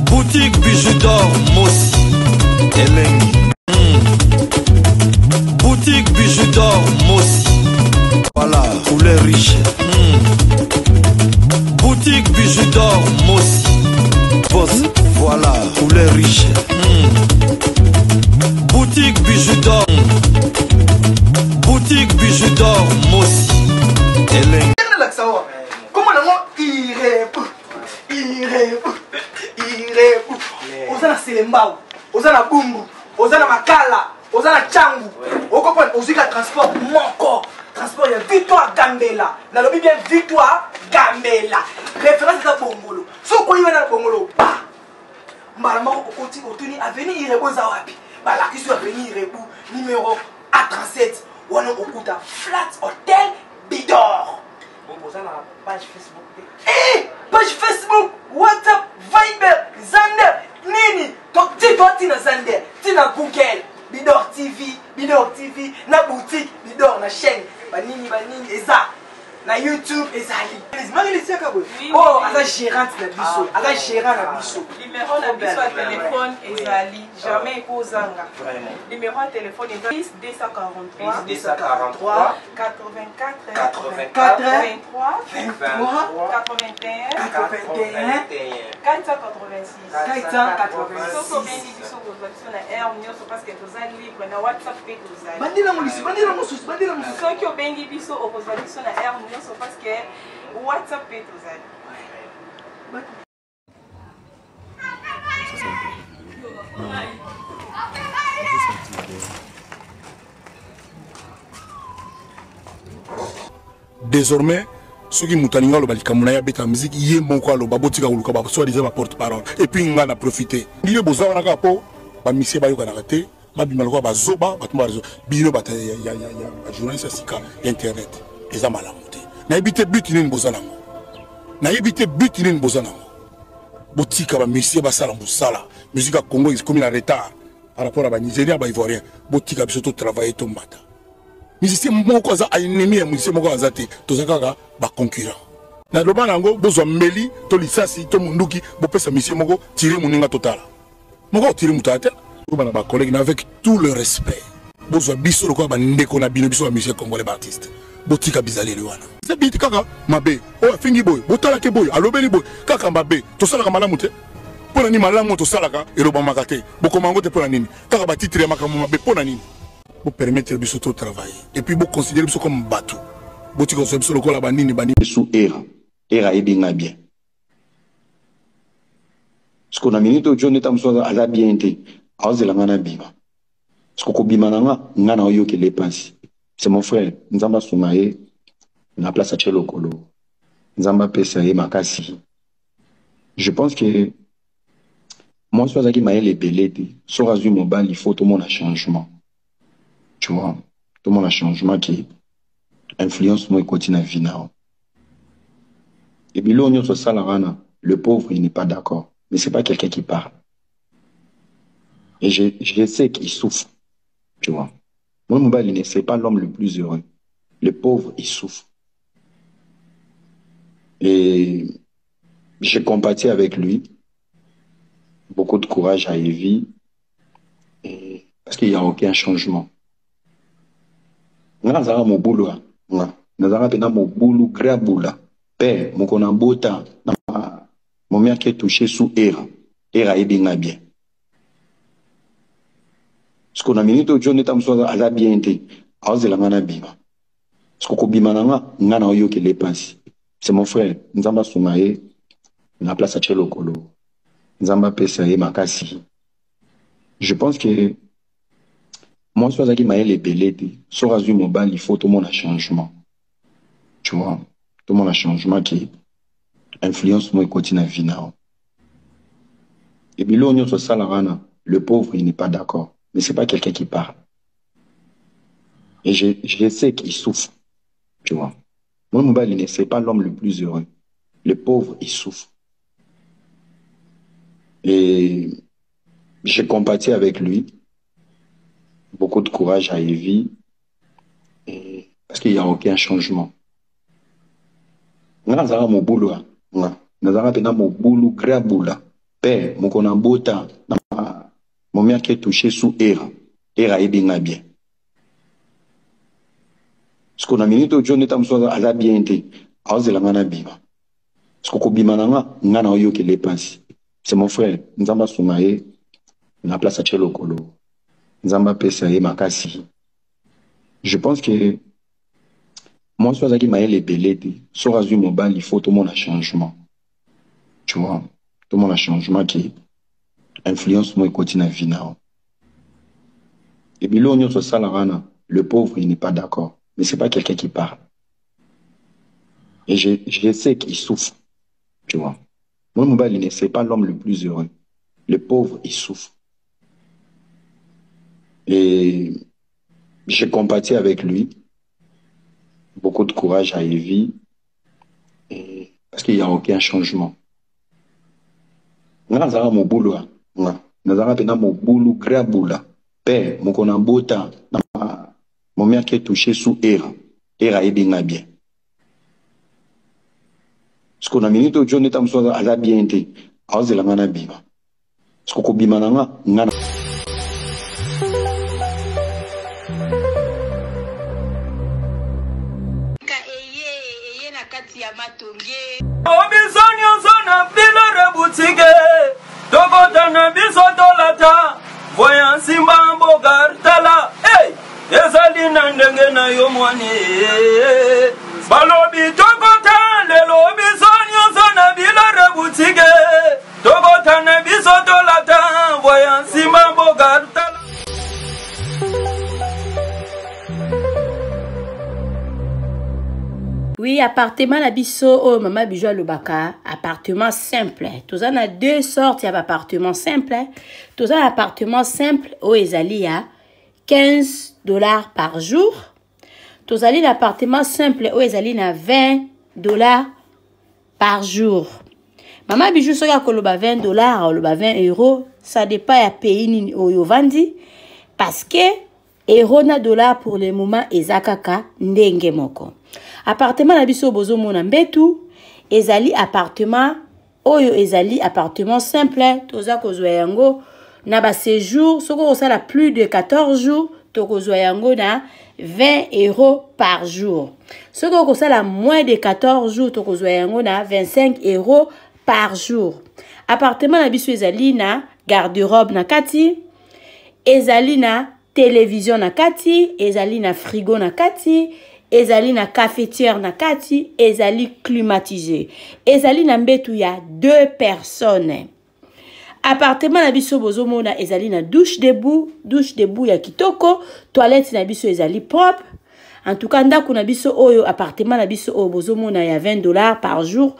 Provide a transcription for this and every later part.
Boutique bijoux d'or Mossi Elengi. Boutique bijoux d'or Mossi. Voilà, couleur riche. Boutique bijoux d'or Mossi. Voilà, couleur riche. Boutique bijoux d'or. Boutique bijoux d'or Mossi Elengi. Comment il Ozana Selembao, Ozana Bumbu, Ozana Makala, Ozana Changu. Au comprendre, Ozika transport mon transport ya Victoire Gambela. Na lobi bien Victoire Gambela. Référence à Bongolo. So quoi il va dans Bongolo? Bah. Malama otuni avenue Irebo Zawapi. Bah la question avenue Irebo numéro A37. Wana okuta Flat Hotel Bidor. Bon, Ozana page Facebook. Eh, page Facebook, WhatsApp, Viber, Zander, Nini. Donc, dis-toi, Tina Zander, Tina Google, Bidor TV, na boutique, Bidor, na chaîne, Banini, Eza, na YouTube, Ezali. Oh, Aza gérante na biso, Aza gérant na biso. Numéro na biso à téléphone, Ezali, jamais Kozanga. Numéro à téléphone, 10 243 84 23 81 486. Soko bendi biso kozwa biso na air nyonso parce que toza libre na WhatsApp pe tozali. Bandila mosusu. Soki obengi biso okozwa biso na air nyonso parce que WhatsApp pe tozali. Désormais, ceux qui m'ont le balikamouna ya beta musique, yé mon quoi le babotika ou le kaba, soit disant ma porte-parole. Et puis on a profité. Il y a besoin d'un capo, bah monsieur bayo kanarate, bah bimalko bah zoba, bah tout le bino bah ya journaliste sika internet. Et ça malamonté. Na éviter but inen bozanango. Na éviter but inen bozanango. Botika bah monsieur bah sala musala. Musique à Congo est comme en retard par rapport à bah Nigeria bah Ivoirien. Botika biso travailler ton matin. Musicien moko aza ennemi ya musicien moko aza te tozakaka ba concurrent na loba nango bozwa meli to lisasi to munduki bopesa musicien moko tirer moninga totala moko tirer mutata bana ba collègue avec tout le respect bozwa biso lokwa ba ndeko na bino biso ba musicien congolais ba artiste botika bizaleli wana zabiti kaka mabe o fingi boy botala ke boy alobeli boy kaka mabe tosalaka malamu te pona ni malamu tosalaka eloba makate bokomango te pona nini kaka ba titre ya makambo mabe pona nini pour permettre de se travailler et puis pour considérer ça comme bateau. Pour tu considères ça comme la bandine sous era et bien bien. Ce qu'on a mis au John est à la bien été. À la ngana bima. Ce qu'on bima nanga ngana oyo que les pensi. C'est mon frère Nzamba Soumaé na place à Chelo Kolo. Nzamba Pesaé Makasi. Je pense que moi soit qui m'a les belletés. Sur Azul Mobile il faut tout le monde a changement. Tu vois, tout le monde a changement qui influence moi continue à vivre. Et puis là, sur Salarana, le pauvre, il n'est pas d'accord. Mais c'est pas quelqu'un qui parle. Et je sais qu'il souffre. Tu vois. Moi, Mobile, c'est pas l'homme le plus heureux. Le pauvre, il souffre. Et j'ai compatis avec lui. Beaucoup de courage à Evie. Parce qu'il n'y a aucun changement. Nazara mobulu nazara pena mobulu grabula pe mokona bota na momia qui est touché sous era et bien bien ce qu'on a minute au John etam so ala bien été azela ngana bima ce qu'on bima ngana oyo que les pensi c'est mon frère Nzamba Soumaé na place à Chelo Kolo Nzamba Pesaé Makasi. Je pense que moi, soit qui m'a les belletés, sur Azul Mobile, il faut tout le monde a changement. Tu vois, tout le monde a changement qui influence moi continue à vivre. Et puis là, on est sur Salarana, le pauvre, il n'est pas d'accord. Mais c'est pas quelqu'un qui parle. Et je sais qu'il souffre. Tu vois. Moi, Mobile, c'est pas l'homme le plus heureux. Le pauvre, il souffre. Et j'ai compati avec lui. Beaucoup de courage à Evie. Parce qu'il n'y a aucun changement. Nazara mobulu. Nazara pena mobulu grabula. Père, mon konambota, mon mère qui est touché sous era. Era est bien bien. Ce qu'on a mis au John est à la bien été. À la mana bima. Ce qu'on bima nana oyo qui les passe. C'est mon frère. Nzamba Soumae. Na place à Chelo Kolo. Nzamba Pesae Makasi. Je pense que moi, je suis à les belés. Sur Azul Mobile, il faut tout le monde a changement. Tu vois, tout le monde a changement qui influence moi et continue à vivre. Et puis là, on est sur ça, le pauvre, il n'est pas d'accord. Mais ce n'est pas quelqu'un qui parle. Et je sais qu'il souffre. Tu vois. Moi, Mobile, ce n'est pas l'homme le plus heureux. Le pauvre, il souffre. Et j'ai compatis avec lui. Beaucoup de courage à Evie. Parce qu'il n'y a aucun changement. Nazara mon boulot. Nazara pena mon boulot, grand boulot. Père, mon konambota, mon mère qui est touché sous era. Era est bien bien. Ce qu'on a mis au John est à la bien été. À la mana bima. Ce qu'on bima nana. Obisonyo zona bilore boutique. Tokotana biso dolata. Voyant simba mbogartala. Hey! Ezali nandenge na yo mwani. Balobi tokota lelo obisonyo zona bilore boutique. Tokotana biso dolata. Voyant simba mbogartala. Oui, appartement na biso oh mama bijou lobaka, appartement simple. Tous en a deux sortes d'appartements simples. Tous en appartement simple au ezali à $15 par jour. Tous en l'appartement simple au ezali à $20 par jour. Mama bijou soka koloba $20 ou 20 euros, ça dépend à pays ni au vandi parce que euro na dollar pour le moment ezakaka ndenge moko. Appartement na biso bozo mona mbetu ezali appartement oyo ezali appartement simple toza kozwa yango na ba séjour soko osala plus de 14 jours tokozwa yango na 20 euros par jour. Soko osala moins de 14 jours tokozwa yango na 25 euros par jour. Appartement na biso ezali na garde-robe na kati, ezali na télévision na kati, ezali na frigo na kati, ezali na cafetière na kati, ezali climatisé. Ezali na mbetu ya 2 personnes. Appartement na biso bozomona ezali na douche debout ya kitoko, toilette na biso ezali propre. En tout cas ndako na biso oyo appartement na biso oyo bozomona ya $20 par jour.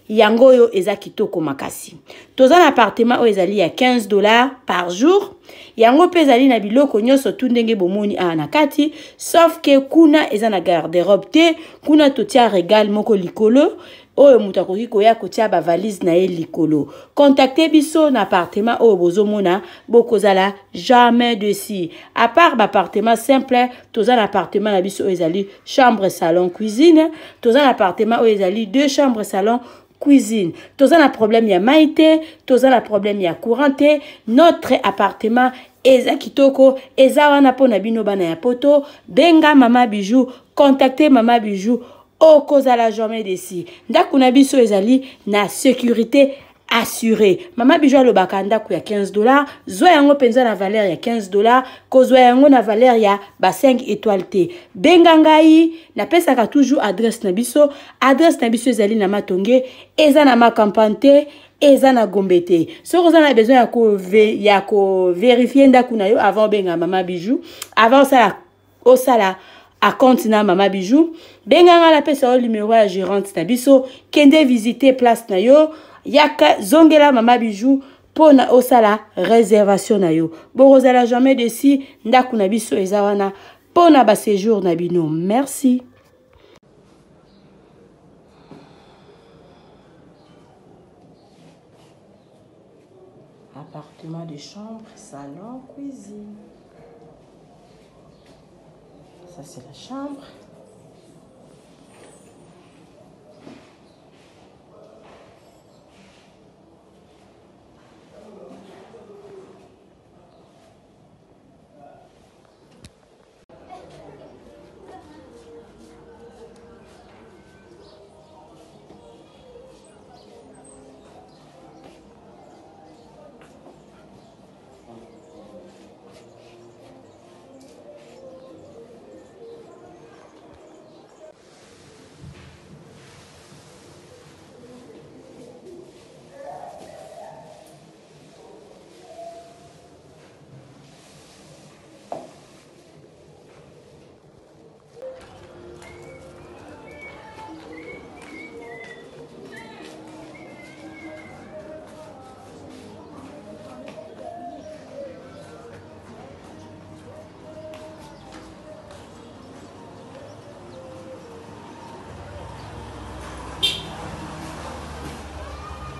Yango oyo eza kitoko makasi. Toza na appartement oyo ezali ya $15 par jour. Yango pe ezali na biloko nyonso tu ndenge bomoni na kati, sauf que kuna eza na garde-robe te, kuna totia régal moko likolo, oyo mutu akoki koya kotia ba valise na ye likolo. Contactez biso na appartement oyo bozomona, bokozala jamais dessus. À part ba appartement simple, toza na appartement na biso oyo ezali chambre, salon, cuisine, toza na appartement oyo ezali 2 chambres, salon, cuisine. Tous un problème ya maïté, tous un problème ya couranté. Notre appartement eza kitoko, eza wana pona bino bana ya poto. Benga mama bijou, contactez mama bijou. Okozala jamais desi. Ndakuna biso ezali na sécurité assuré. Mama bijou le bakanda ku ya $15. Zoya yango penza na valeur ya $15. Kozwa yango na valeur ya ba 5 étoiles te. Bengangai na pesaka toujours adresse na biso. Adresse na biso ezali na Matonge, eza na Makampante, eza na Gombete. So vous avez besoin ya ko vérifier ndaku na yo avant benga mama bijou. Avant ça au sala à compte na mama bijou. Benganga la pesa au numéro ya gérante na biso. Kende visiter place na yo. Yaka zongela mama bijou pona osala réservation na yo. Borozala jamais desi ndaku na biso ezawana pona ba séjour na bino. Merci. Appartement de chambre, salon, cuisine. Ça c'est la chambre.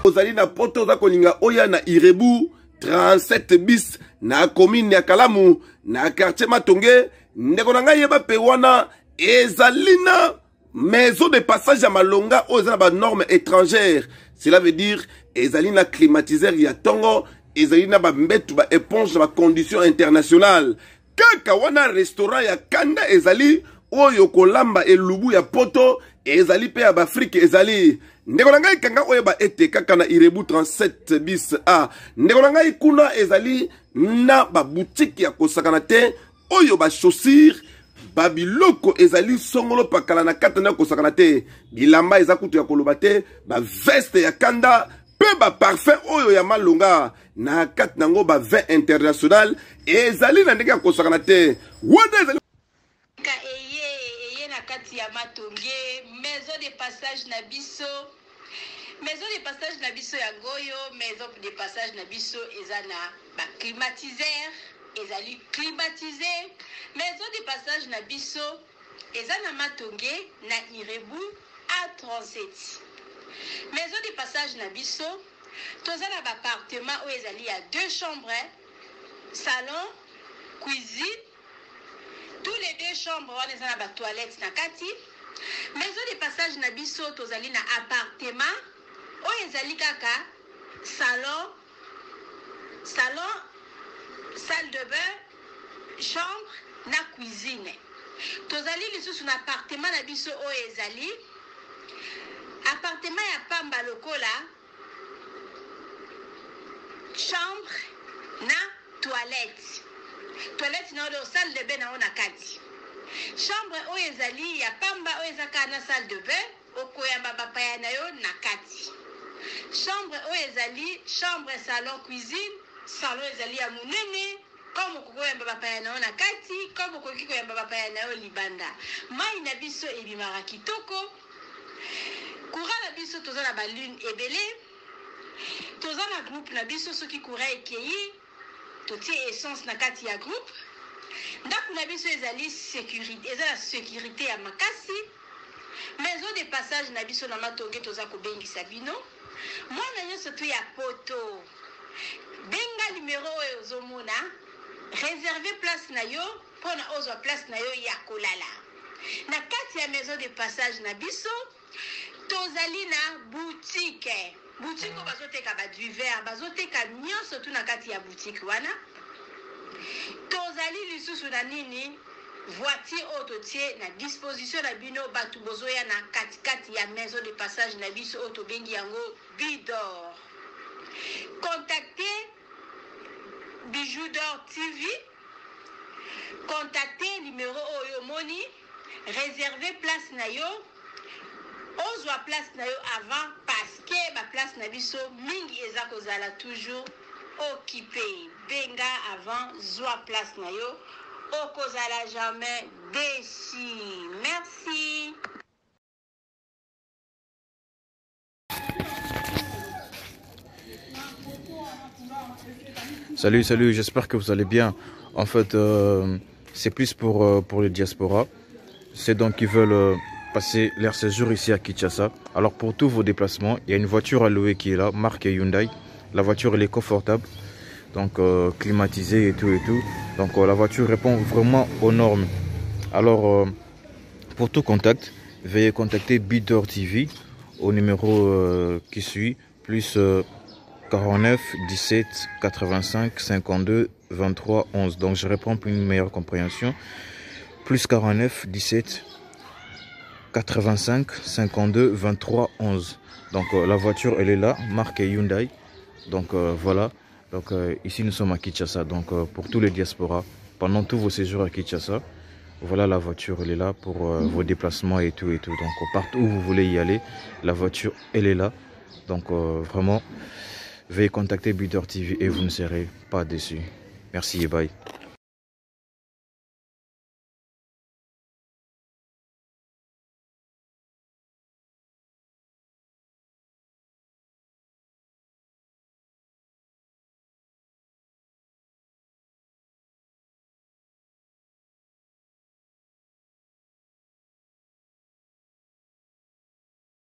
ozali na poto oza kolinga oya na Irebu 37 bis na commune ya Kalamu na quartier Matonge ndeko na ngai yeba pe wana ezali na maison de passage à Malonga aux normes étrangères. Cela veut dire ezali na climatiseur ya tongo, ezali na ba mbetu ba éponge ba conditions internationales. Kaka wana restaurant ya Kanda ezali oyo kolamba elubu ya poto ezali pe ya ba Afrique ezali. Ndeko na ngai kanga oyo ba ete kaka na Irebu 37 bis A. Ndeko na ngai kuna ezali na ba boutique ya kosakana te oyo ba chaussures babiloko ezali songolo pakala na katana kosakana te bilamba eza kutu ya koloba te ba veste ya Kanda pe ba parfum oyo ya Malonga na kat nango ba vin international ezali na ndenge ya kosakana te wana ezali eye na kati ya Matonge maison de passage na biso ya Ngoyo maison de passage na biso eza na ba climatiseur ezali climatisé maison de passage na biso eza na Matonge na Irebu A37 maison de passage na biso toza na ba appartement oyo ezali ya 2 chambres salon cuisine tous les 2 chambres wana eza na ba toilettes na kati maison de passage na biso tozali na appartement oyo ezali kaka salon salle de bain, chambre, na cuisine. Tozali lisusu na appartement na biso o ezali. Appartement ya pamba lokola. Chambre na toilette. Toilette na odo salle de bain na ona kati. Chambre o ezali ya pamba o ezaka na salle de bain okoyamba bapaya na yo na kati. Chambre o ezali chambre salon cuisine. Salon ezali ya munene comme okoko yamba bapaya na yo na kati comme okoki koyamba bapaya na yo libanda mai na biso ebimaka kitoko courant na biso toza na balune ebele toza na groupe na biso soki courant ekei totie essence na kati ya groupe ndako na biso ezali sécurité eza na sécurité ya makasi maison de passage na biso na Matonge toza kobengisa bino mwana nyonso to ya poto benga numéro oyo ozomona réserver place na yo pona ozwa place na yo ya kolala na kati ya maison de passage na biso tozali na boutique oyo bazoteka ba duvet bazoteka nyonso tu na kati ya boutique wana tozali lisusu na nini voiture oyo totie na disposition na bino bato bozoya na katikati ya maison de passage na biso oyo tobengi yango Bidor. Contactez Bijoux d'Or TV. Contactez numéro Oyo Moni. Réservez place na yo. Ozwa place na yo avant parce que ba place na biso mingi eza kozala toujours occupé. Benga avant zwa place na yo. Okozala jamais déçu. Merci. Salut, j'espère que vous allez bien. En fait, c'est plus pour les diasporas. C'est donc qui veulent passer leur séjour ici à Kinshasa. Alors pour tous vos déplacements, il y a une voiture à louer qui est là, marque Hyundai. La voiture elle est confortable, donc climatisée et tout. Donc la voiture répond vraiment aux normes. Alors pour tout contact, veuillez contacter Bidor TV au numéro qui suit, plus 49 17 85 52 23 11. Donc je réponds pour une meilleure compréhension. Plus 49 17 85 52 23 11. Donc la voiture elle est là, marque Hyundai. Donc voilà. Donc ici nous sommes à Kinshasa. Donc pour tous les diasporas, pendant tous vos séjours à Kinshasa, voilà la voiture elle est là pour vos déplacements et tout. Donc partout où vous voulez y aller, la voiture elle est là. Donc vraiment, veuillez contacter Bidor TV et vous ne serez pas déçus. Merci et bye.